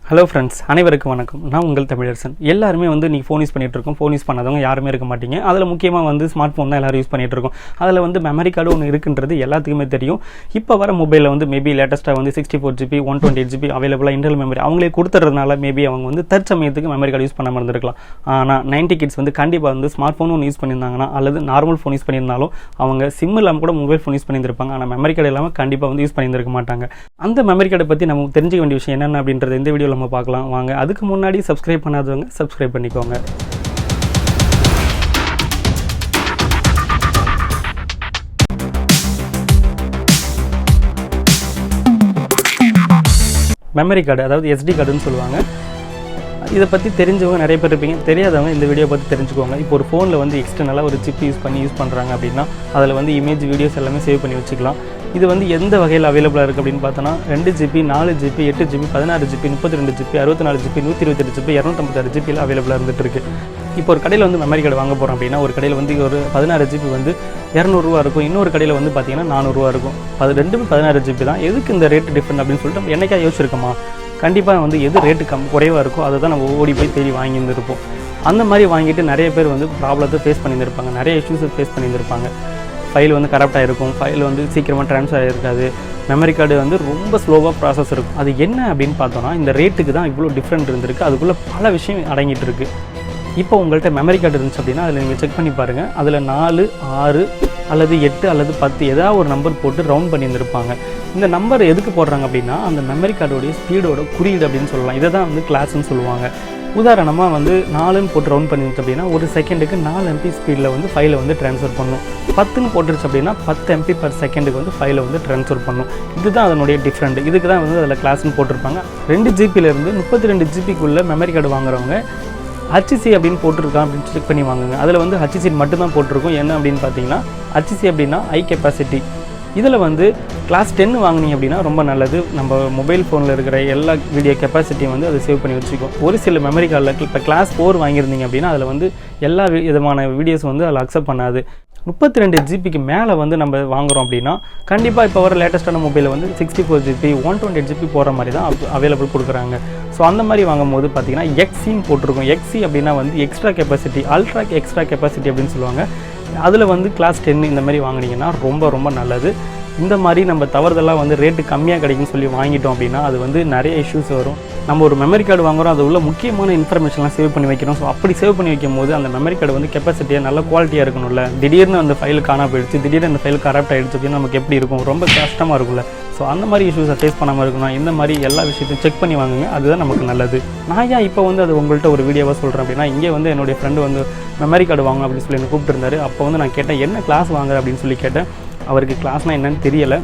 Hello friends, அனைவருக்கும் வணக்கம். நான் உங்கள் தமிழரசன். எல்லாருமே நீங்கள் ஃபோன் யூஸ் பண்ணிகிட்டு இருக்கோம். ஃபோன் யூஸ் பண்ணாதவங்க யாருமே இருக்க மாட்டீங்க. அதில் முக்கியமாக ஸ்மார்ட் ஃபோன் தான் எல்லோரும் யூஸ் பண்ணிகிட்டு இருக்கோம். அதில் மெமரி கார்டு ஒன்று இருக்குன்றது எல்லாத்துக்குமே தெரியும். இப்போ வர மொபைலில் மேபி லேட்டஸ்ட்டாக 64GB 128GB அவைலபிளாக இன்டர்னல் மெமரி அவங்களே கொடுத்துறதுனால மேபி அவங்க தற்சமயத்துக்கு மெமரி கார்டு யூஸ் பண்ணாமல் இருந்திருக்கலாம். ஆனால் 90 கிட்ஸ் கண்டிப்பாக ஸ்மார்ட் ஃபோன் ஒன்று யூஸ் பண்ணியிருந்தாங்கன்னா அல்லது நார்மல் ஃபோன் யூஸ் பண்ணியிருந்தாலும் அவங்க சிம் இல்லாமல் கூட மொபைல் ஃபோன் யூஸ் பண்ணியிருந்திருப்பாங்க. ஆனால் மெமரி கார்டு இல்லாமல் கண்டிப்பாக யூஸ் பண்ணியிருந்திருக்க மாட்டாங்க. அந்த மெமரி கார்டை பற்றி நம்ம தெரிஞ்சுக்க வேண்டிய விஷயம் என்னென்ன அப்படின்றது இந்த வீடியோவில் நம்ம பார்க்கலாம் வாங்க. அதுக்கு முன்னாடி சப்ஸ்கிரைப் பண்ணாதவங்க சப்ஸ்கிரைப் பண்ணிக்கோங்க. மெமரி கார்டு, அதாவது SD கார்டுன்னு சொல்லுவாங்க. இதை பற்றி தெரிஞ்சவங்க நிறைய பேர் இருப்பீங்க. தெரியாதவங்க இந்த வீடியோ பற்றி தெரிஞ்சுக்கோங்க. இப்போ ஒரு ஃபோனில் எக்ஸ்டர்னலாக ஒரு சிப் யூஸ் பண்ணுறாங்க அப்படின்னா அதில் இமேஜ் வீடியோஸ் எல்லாமே சேவ் பண்ணி வச்சுக்கலாம். இது எந்த வகையில் அவைலபிளாக இருக்குது அப்படின்னு பார்த்தோன்னா 2GB 4GB 8GB 16GB 32GB 64GB 128GB 256GB அவைலபிளாக இருந்துகிட்டு இருக்குது. இப்போ ஒரு கடையில் மெமரி கார்டு வாங்க போகிறோம் அப்படின்னா ஒரு கடையில் ஒரு 16GB 200 இருக்கும். இன்னொரு கடையில் பார்த்தீங்கன்னா 400 இருக்கும். அது ரெண்டுமே 16GB தான். எதுக்கு இந்த ரேட் டிஃப்ரெண்ட் அப்படின்னு சொல்லிட்டு நம்ம என்னைக்கா யோசிச்சிருக்கோமா? கண்டிப்பாக எது ரேட்டு குறைவாக இருக்கோ அதை தான் நம்ம ஓடி போய் தேடி வாங்கியிருந்திருப்போம். அந்த மாதிரி வாங்கிட்டு நிறைய பேர் ப்ராப்ளத்தை ஃபேஸ் பண்ணியிருந்திருப்பாங்க. நிறைய இஷ்யூஸை ஃபேஸ் பண்ணியிருந்திருப்பாங்க. ஃபைல் கரெக்டாக இருக்கும், ஃபைல் சீக்கிரமாக ட்ரான்ஸ்ஃபர் ஆகிருக்காது, மெமரி கார்டு ரொம்ப ஸ்லோவாக ப்ராசஸ் இருக்கும். அது என்ன அப்படின்னு பார்த்தோன்னா இந்த ரேட்டுக்கு தான் இவ்வளோ டிஃப்ரெண்ட் இருந்திருக்கு. அதுக்குள்ளே பல விஷயம் அடங்கிட்டு இருக்குது. இப்போ உங்கள்கிட்ட மெமரி கார்டு இருந்துச்சு அப்படின்னா அதில் நீங்கள் செக் பண்ணி பாருங்கள். அதில் 4, 6 அல்லது 8 அல்லது 10 ஏதாவது ஒரு நம்பர் போட்டு ரவுண்ட் பண்ணியிருந்திருப்பாங்க. இந்த நம்பர் எதுக்கு போடுறாங்க அப்படின்னா அந்த மெமரி கார்டோடைய ஸ்பீடோட குறியீடு அப்படின்னு சொல்லலாம். இதை தான் கிளாஸ்ன்னு சொல்லுவாங்க. உதாரணமாக 4ன்னு போட்டு ரவுண்ட் பண்ணிருச்சு அப்படின்னா ஒரு செகண்டுக்கு 4 MB ஸ்பீடில் ஃபைலை ட்ரான்ஸ்ஃபர் பண்ணும். 10ன்னு போட்டுருச்சு அப்படின்னா 10 MB per செகண்டுக்கு ஃபைலை ட்ரான்ஸ்ஃபர் பண்ணும். இதுதான் அதனுடைய டிஃப்ரெண்ட். இதுக்கு தான் அதில் கிளாஸ்ன்னு போட்டிருப்பாங்க. 2GBலேருந்து 32GBக்குள்ளே மெமரி கார்டு வாங்குறவங்க HC அப்படின்னு போட்டிருக்கான் அப்படின்னு செக் பண்ணி வாங்குங்க. அதில் HC மட்டும்தான் போட்டிருக்கும். என்ன அப்படின்னு பார்த்தீங்கன்னா HC அப்படின்னா ஹை கெப்பாசிட்டி. இதில் கிளாஸ் 10 வாங்கினீங்க அப்படின்னா ரொம்ப நல்லது. நம்ம மொபைல் ஃபோனில் இருக்கிற எல்லா வீடியோ கெப்பாசிட்டியும் அதை சேவ் பண்ணி வச்சுக்கும். ஒரு சில மெமரி கார்டில் இப்போ கிளாஸ் 4 வாங்கியிருந்தீங்க அப்படின்னா அதில் எல்லா விதமான வீடியோஸ் அதில் அக்செப்ட் பண்ணாது. 32GBக்கு மேலே நம்ம வாங்குகிறோம் அப்படின்னா கண்டிப்பாக இப்போ வர லேட்டஸ்ட்டான மொபைலில் 64GB 128GB போகிற மாதிரி தான் அவைலபிள் கொடுக்குறாங்க. ஸோ அந்த மாதிரி வாங்கும்போது பார்த்தீங்கன்னா XCன்னு போட்டிருக்கும். XC அப்படின்னா extra capacity, ultra extra capacity அப்படின்னு சொல்லுவாங்க. அதில் கிளாஸ் 10 இந்த மாதிரி வாங்கினீங்கன்னா ரொம்ப ரொம்ப நல்லது. இந்த மாதிரி நம்ம தவறுதெல்லாம் ரேட்டு கம்மியாக கிடைக்குன்னு சொல்லி வாங்கிட்டோம் அப்படின்னா அது நிறைய இஷ்யூஸ் வரும். நம்ம ஒரு மெமரி கார்டு வாங்குகிறோம், அது உள்ள முக்கியமான இன்ஃபர்மேஷன்லாம் சேவ் பண்ணி வைக்கிறோம். ஸோ அப்படி சேவ் பண்ணி வைக்கும் போது அந்த மெமரி கார்டு கெப்பாசிட்டியாக நல்ல குவாலிட்டியாக இருக்கணும்ல. திடீர்னு அந்த ஃபைல் காணாம போயிடுச்சு, திடீர்னு அந்த ஃபைல் கரப்ட் ஆகிடுச்சு அப்படின்னா நமக்கு எப்படி இருக்கும்? ரொம்ப கஷ்டமாக இருக்கும்ல. ஸோ அந்த மாதிரி இஷ்யூஸை ஃபேஸ் பண்ணாமல் இருக்கணும். இந்த மாதிரி எல்லா விஷயத்தையும் செக் பண்ணி வாங்குங்க. அதுதான் நமக்கு நல்லது. நான் ஏன் இப்போ அது உங்கள்கிட்ட ஒரு வீடியோவாக சொல்கிறேன் அப்படின்னா இங்கே என்னுடைய ஃப்ரெண்டு மெமரி கார்டு வாங்க அப்படின்னு சொல்லி கூப்பிட்டுருந்தாரு. அப்போ நான் கேட்டேன் என்ன கிளாஸ் வாங்குற அப்படின்னு சொல்லி கேட்டேன். அவருக்கு கிளாஸ்னால் என்னன்னு தெரியலை.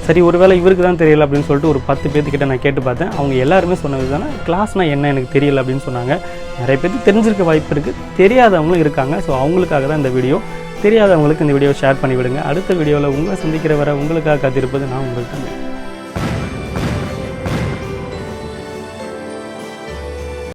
சரி, ஒருவேளை இவருக்கு தான் தெரியல அப்படின்னு சொல்லிட்டு ஒரு 10 பேர்த்துக்கிட்ட நான் கேட்டு பார்த்தேன். அவங்க எல்லாருமே சொன்னது தானே கிளாஸ்னால் என்ன எனக்கு தெரியல அப்படின்னு சொன்னாங்க. நிறைய பேருக்கு தெரிஞ்சிருக்க வாய்ப்பு இருக்குது, தெரியாதவங்களும் இருக்காங்க. ஸோ அவங்களுக்காக தான் இந்த வீடியோ. தெரியாதவங்களுக்கு இந்த வீடியோ ஷேர் பண்ணிவிடுங்க. அடுத்த வீடியோவில் உங்களை சந்திக்கிற வரை உங்களுக்காக காத்திருப்பது நான் உங்கள் தமிழ்.